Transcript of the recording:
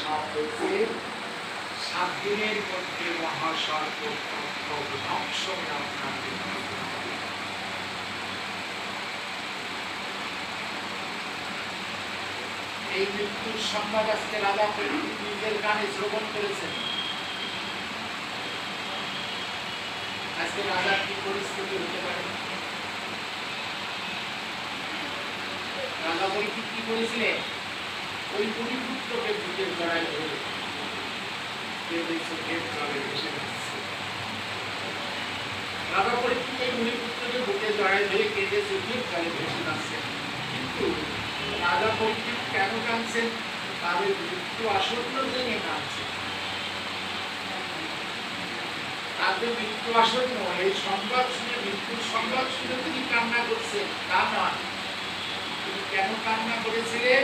সাপ হয়েছে 7 দিনের মধ্যে মহাসর্প ধ্বংস হয়ে আপনাকে এই মৃত্যুর সংবাদ আজকে রাজা নিজের কানে শ্রবণ করেছেন। আজকে রাজার কি পরিস্থিতি হতে পারে? রাজা পরীক্ষিত কি করেছিলেন? ওই ভূমিপুত্রকে বুকের জড়ায় ধরে রাজা পরীক্ষিত এই ভূমিপুত্রকে বুকের জড়ায় ধরে কেঁদে চোখের জলে ভেসে যাচ্ছেন। কিন্তু রাজা পরীক্ষিত কেন কাঁদছেন? তাদের মৃত্যু আসন্ন জেনে কাঁদছেন। তাদের মৃত্যু আসন্ন এই সংবাদ শুনে, মৃত্যুর সংবাদ শুনে তিনি কান্না করছেন তা নয়। তিনি কেন কান্না করেছিলেন?